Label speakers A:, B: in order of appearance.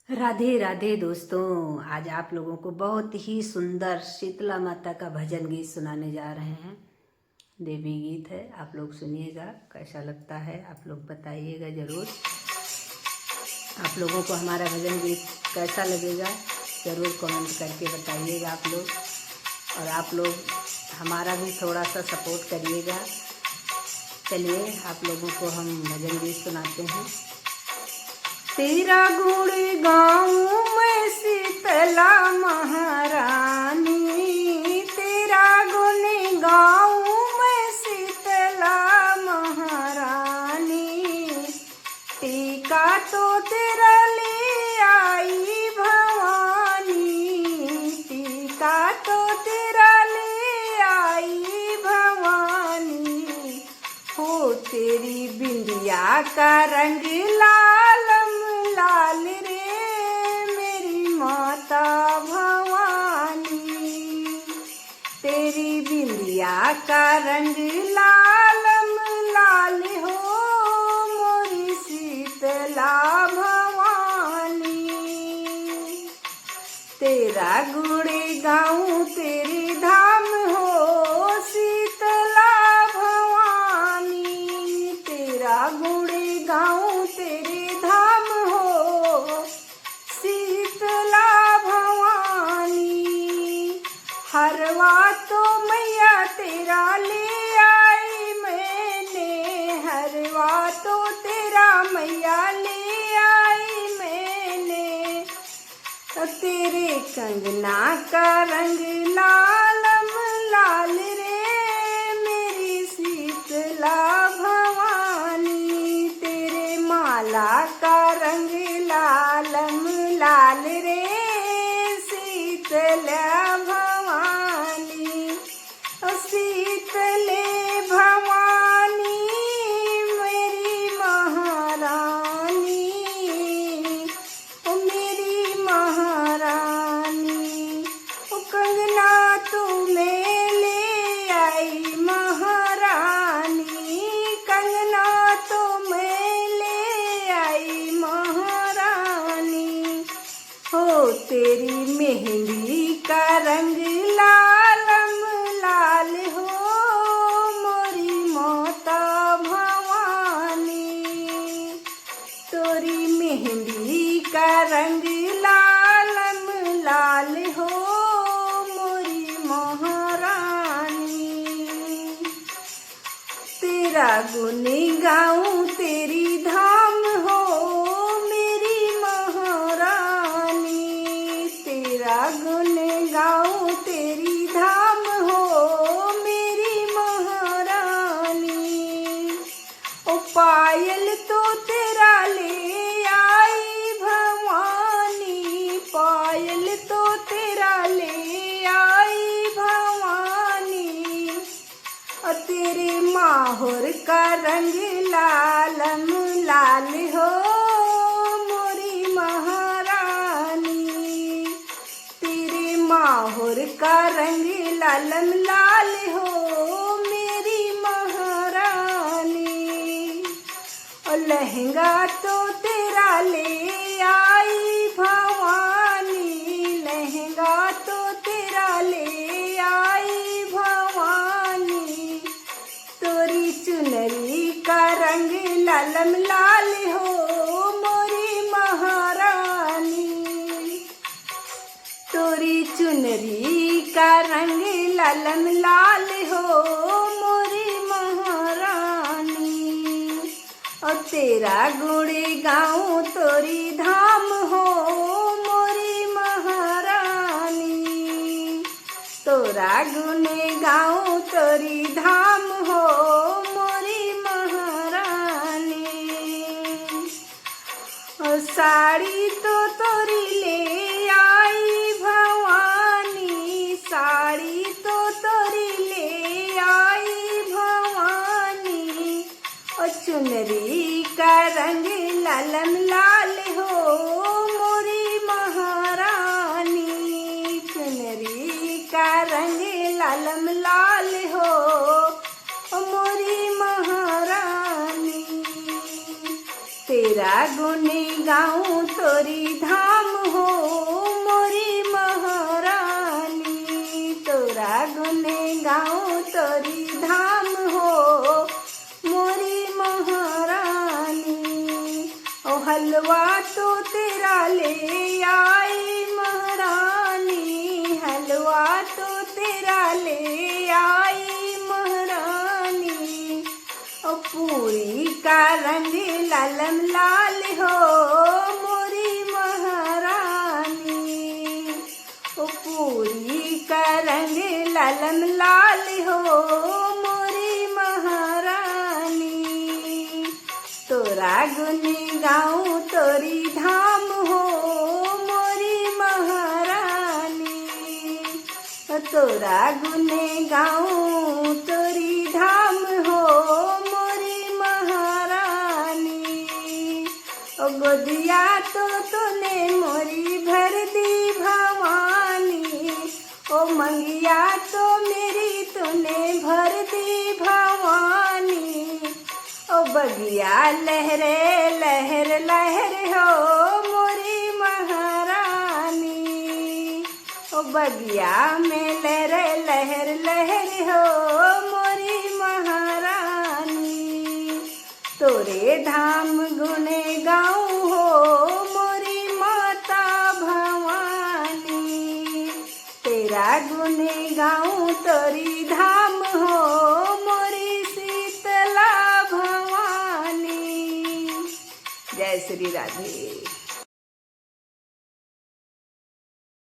A: राधे राधे दोस्तों। आज आप लोगों को बहुत ही सुंदर शीतला माता का भजन गीत सुनाने जा रहे हैं। देवी गीत है, आप लोग सुनिएगा, कैसा लगता है आप लोग बताइएगा ज़रूर। आप लोगों को हमारा भजन गीत कैसा लगेगा ज़रूर कमेंट करके बताइएगा आप लोग। और आप लोग हमारा भी थोड़ा सा सपोर्ट करिएगा। चलिए आप लोगों को हम भजन गीत सुनाते हैं। तेरा गुण गाऊं मैं शीतला महारानी, तेरा गुण गाऊं मैं शीतला महारानी। टीका तो तेरा ले आई भवानी, टीका तो तेरा ले आई भवानी। हो तेरी बिंदिया का रंग लाल लाल रे मेरी माता भवानी। तेरी बिंदिया का रंग लाल लाल हो मोरी शीतला भवानी। तेरा गुण गाऊं तेरी धाम हो शीतला भवानी। तेरा गुण गाऊं तेरी धाम हो शीतला भवानी। हरवा तो मैया तेरा ले आई मैंने, हरवा तो तेरा मैया ले आई मैंने। तेरे कंगना का रंग लालम लाल रे मेरी शीतला भवानी। तेरे माला का रंग लालम लाल रे शीतला भवानी। शीतले भवानी मेरी महारानी, मेरी महारानी। कंगना तू मैं ले आई महारानी, कंगना तो मैं ले आई महारानी। हो तेरी मेहंदी का रंग लालम लाल हो मोरी माता भवानी। तोरी मेहंदी का रंग लालम लाल हो मोरी महारानी। तेरा गुण गाऊं तेरी धाम हो मेरी महारानी। तेरा गुण गाऊं तेरी धाम हो मेरी महारानी। ओ पायल तो तेरा ले आई भवानी, पायल तो तेरा ले आई भवानी। और तेरे माहौर का रंग लालम लाल हो मोरी महारानी। तेरे माहौर का रंग लालम लाल हो मेरी महारानी। और लहंगा तो तेरा ले आई भवानी, लहंगा तो तेरा ले आई भवानी। तोरी चुनरी का रंग लालम लाल हो मोरी महारानी। तोरी चुनरी का रंग लालम लाल हो मोरी महारानी। और तेरा गुण गाऊं तोरी धाम हो मोरी महारानी। तोरा गुण गाऊं तोरी धाम हो मोरी महारानी। और साड़ी तो तोरी ले आई भवानी, साड़ी तो तोरी ले आई भवानी। और चुनरी का रंग लालम लाल हो मोरी महारानी। चुनरी का रंग लालम लाल हो मोरी महारानी। तेरा गुण गाऊं तोरी धाम हलवा तो तेरा ले आई महारानी, हलवा तो तेरा ले आई महारानी। ओ पूरी का रंग लालम लाल हो मोरी महारानी, ओ पूरी का रंग लालम लाल हो मोरी महारानी। तोरा गुन गाऊं तोरी धाम हो मोरी महारानी, तोरा गुन गाऊं तोरी धाम हो मोरी महारानी। ओ गोदिया तो तूने मोरी भर दी भवानी, ओ मंगिया तो मेरी तूने भर दी भवानी। ओ बगिया लहरे लहर लहर हो मोरी महारानी, ओ बगिया में लहरे लहर लहर हो मोरी महारानी। तोरे धाम गुने गाऊं हो मोरी माता भवानी, तेरा गुने गाऊं तोरी धाम हो मोरी शीतला भवानी। जय श्री राधे।